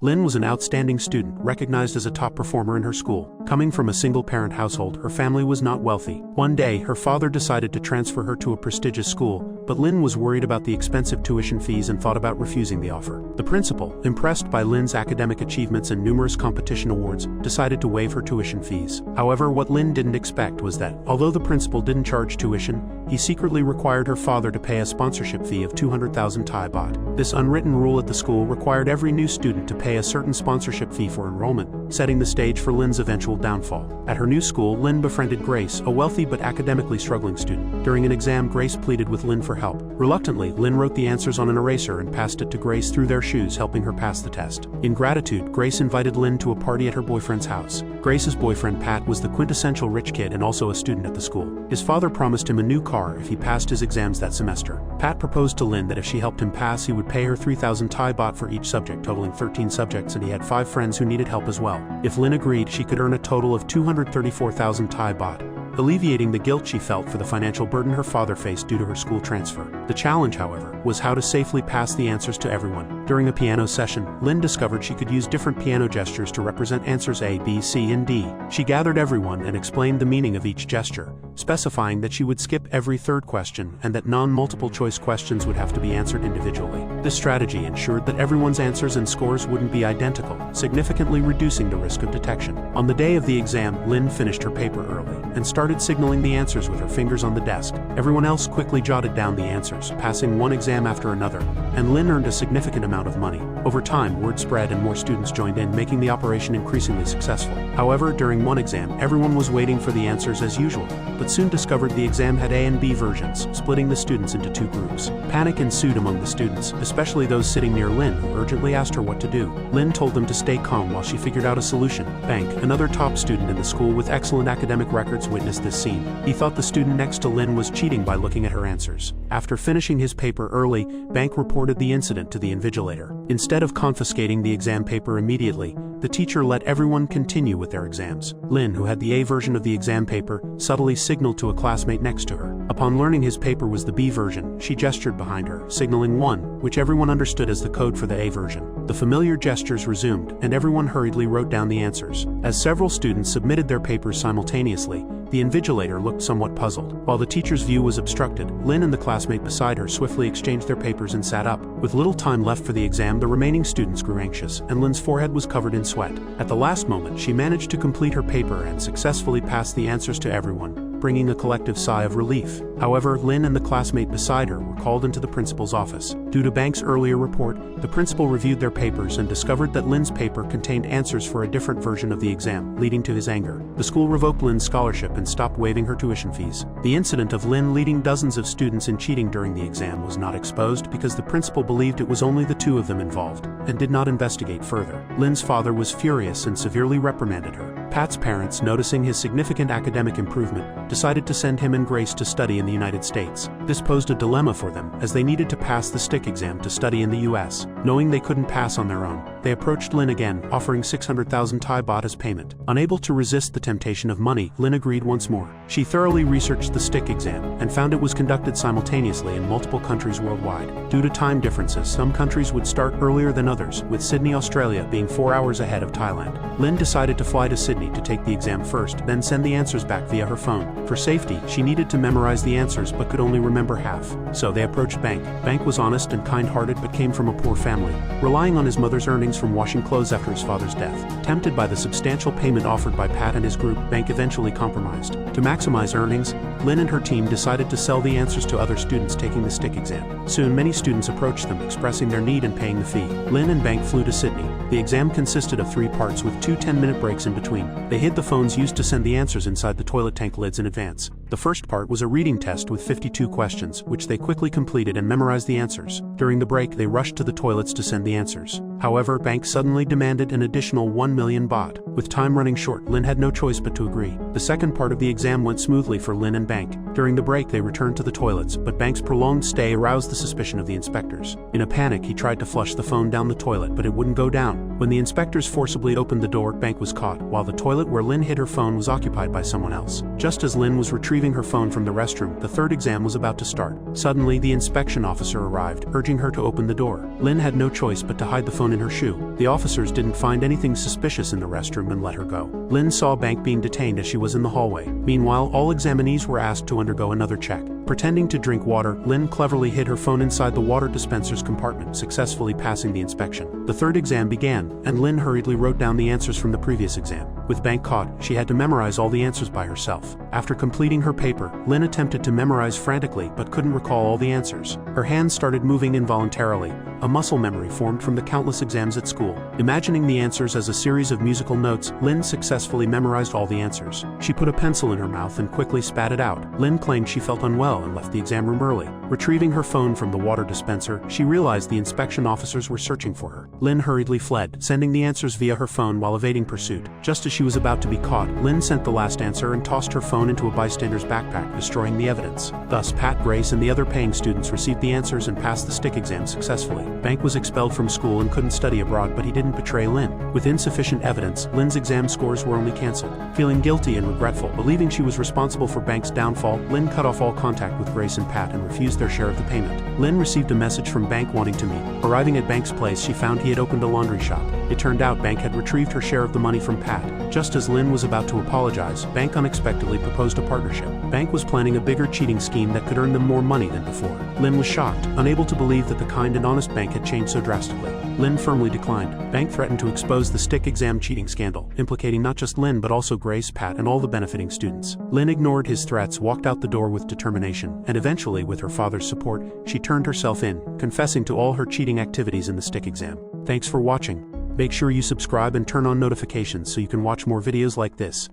Lynn was an outstanding student, recognized as a top performer in her school. Coming from a single-parent household, her family was not wealthy. One day, her father decided to transfer her to a prestigious school, but Lynn was worried about the expensive tuition fees and thought about refusing the offer. The principal, impressed by Lynn's academic achievements and numerous competition awards, decided to waive her tuition fees. However, what Lynn didn't expect was that, although the principal didn't charge tuition, he secretly required her father to pay a sponsorship fee of 200,000 Thai baht. This unwritten rule at the school required every new student to pay a certain sponsorship fee for enrollment, setting the stage for Lynn's eventual downfall. At her new school, Lynn befriended Grace, a wealthy but academically struggling student. During an exam, Grace pleaded with Lynn for help. Reluctantly, Lynn wrote the answers on an eraser and passed it to Grace through their shoes, helping her pass the test. In gratitude, Grace invited Lynn to a party at her boyfriend's house. Grace's boyfriend, Pat, was the quintessential rich kid and also a student at the school. His father promised him a new car if he passed his exams that semester. Pat proposed to Lynn that if she helped him pass, he would pay her 3,000 Thai baht for each subject, totaling 13 subjects, and he had 5 friends who needed help as well. If Lynn agreed, she could earn a total of 234,000 Thai baht, alleviating the guilt she felt for the financial burden her father faced due to her school transfer. The challenge, however, was how to safely pass the answers to everyone. During a piano session, Lynn discovered she could use different piano gestures to represent answers A, B, C, and D. She gathered everyone and explained the meaning of each gesture, specifying that she would skip every third question and that non-multiple choice questions would have to be answered individually. This strategy ensured that everyone's answers and scores wouldn't be identical, significantly reducing the risk of detection. On the day of the exam, Lynn finished her paper early and started signaling the answers with her fingers on the desk. Everyone else quickly jotted down the answers, passing one exam after another, and Lynn earned a significant amount of money. Over time, word spread and more students joined in, making the operation increasingly successful. However, during one exam, everyone was waiting for the answers as usual, but soon discovered the exam had A and B versions, splitting the students into 2 groups. Panic ensued among the students, especially those sitting near Lynn, who urgently asked her what to do. Lynn told them to stay calm while she figured out a solution. Bank, another top student in the school with excellent academic records, witnessed this scene. He thought the student next to Lynn was cheating by looking at her answers. After finishing his paper early, Bank reported the incident to the invigilator. Instead of confiscating the exam paper immediately, the teacher let everyone continue with their exams. Lynn, who had the A version of the exam paper, subtly signaled to a classmate next to her. Upon learning his paper was the B version, she gestured behind her, signaling 1, which everyone understood as the code for the A version. The familiar gestures resumed, and everyone hurriedly wrote down the answers. As several students submitted their papers simultaneously, the invigilator looked somewhat puzzled. While the teacher's view was obstructed, Lynn and the classmate beside her swiftly exchanged their papers and sat up. With little time left for the exam, the remaining students grew anxious, and Lynn's forehead was covered in sweat. At the last moment, she managed to complete her paper and successfully passed the answers to everyone, bringing a collective sigh of relief. However, Lynn and the classmate beside her were called into the principal's office. Due to Bank's earlier report, the principal reviewed their papers and discovered that Lynn's paper contained answers for a different version of the exam, leading to his anger. The school revoked Lynn's scholarship and stopped waiving her tuition fees. The incident of Lynn leading dozens of students in cheating during the exam was not exposed because the principal believed it was only the 2 of them involved, and did not investigate further. Lynn's father was furious and severely reprimanded her. Pat's parents, noticing his significant academic improvement, decided to send him and Grace to study in the United States. This posed a dilemma for them, as they needed to pass the stick exam to study in the US. Knowing they couldn't pass on their own, they approached Lynn again, offering 600,000 Thai baht as payment. Unable to resist the temptation of money, Lynn agreed once more. She thoroughly researched the stick exam, and found it was conducted simultaneously in multiple countries worldwide. Due to time differences, some countries would start earlier than others, with Sydney, Australia being 4 hours ahead of Thailand. Lynn decided to fly to Sydney to take the exam first, then send the answers back via her phone. For safety, she needed to memorize the answers but could only remember half. So they approached Bank. Bank was honest and kind-hearted but came from a poor family, relying on his mother's earnings from washing clothes after his father's death. Tempted by the substantial payment offered by Pat and his group, Bank eventually compromised. To maximize earnings, Lynn and her team decided to sell the answers to other students taking the stick exam. Soon many students approached them, expressing their need and paying the fee. Lynn and Bank flew to Sydney. The exam consisted of 3 parts with 2 10-minute breaks in between. They hid the phones used to send the answers inside the toilet tank lids in advance. The first part was a reading test with 52 questions, which they quickly completed and memorized the answers. During the break, they rushed to the toilets to send the answers. However, Bank suddenly demanded an additional 1 million baht. With time running short, Lynn had no choice but to agree. The second part of the exam went smoothly for Lynn and Bank. During the break, they returned to the toilets, but Bank's prolonged stay aroused the suspicion of the inspectors. In a panic, he tried to flush the phone down the toilet, but it wouldn't go down. When the inspectors forcibly opened the door, Bank was caught, while the toilet where Lynn hid her phone was occupied by someone else. Just as Lynn was retrieving her phone from the restroom, the third exam was about to start. Suddenly, the inspection officer arrived, urging her to open the door. Lynn had no choice but to hide the phone in her shoe. The officers didn't find anything suspicious in the restroom and let her go. Lynn saw Bank being detained as she was in the hallway. Meanwhile, all examinees were asked to undergo another check. Pretending to drink water, Lynn cleverly hid her phone inside the water dispenser's compartment, successfully passing the inspection. The third exam began, and Lynn hurriedly wrote down the answers from the previous exam. With Bank caught, she had to memorize all the answers by herself. After completing her paper, Lynn attempted to memorize frantically but couldn't recall all the answers. Her hands started moving involuntarily. A muscle memory formed from the countless exams at school. Imagining the answers as a series of musical notes, Lynn successfully memorized all the answers. She put a pencil in her mouth and quickly spat it out. Lynn claimed she felt unwell and left the exam room early. Retrieving her phone from the water dispenser, she realized the inspection officers were searching for her. Lynn hurriedly fled, sending the answers via her phone while evading pursuit. Just as she was about to be caught, Lynn sent the last answer and tossed her phone into a bystander's backpack, destroying the evidence. Thus, Pat, Grace, and the other paying students received the answers and passed the stick exam successfully. Bank was expelled from school and couldn't study abroad, but he didn't betray Lynn. With insufficient evidence, Lynn's exam scores were only cancelled. Feeling guilty and regretful, believing she was responsible for Bank's downfall, Lynn cut off all contact with Grace and Pat and refused their share of the payment. Lynn received a message from Bank wanting to meet. Arriving at Bank's place, she found he had opened a laundry shop. It turned out Bank had retrieved her share of the money from Pat. Just as Lynn was about to apologize, Bank unexpectedly proposed a partnership. Bank was planning a bigger cheating scheme that could earn them more money than before. Lynn was shocked, unable to believe that the kind and honest Bank had changed so drastically. Lynn firmly declined. Bank threatened to expose the stick exam cheating scandal, implicating not just Lynn but also Grace, Pat, and all the benefiting students. Lynn ignored his threats, walked out the door with determination, and eventually, with her father's support, she turned herself in, confessing to all her cheating activities in the stick exam. Thanks for watching. Make sure you subscribe and turn on notifications so you can watch more videos like this.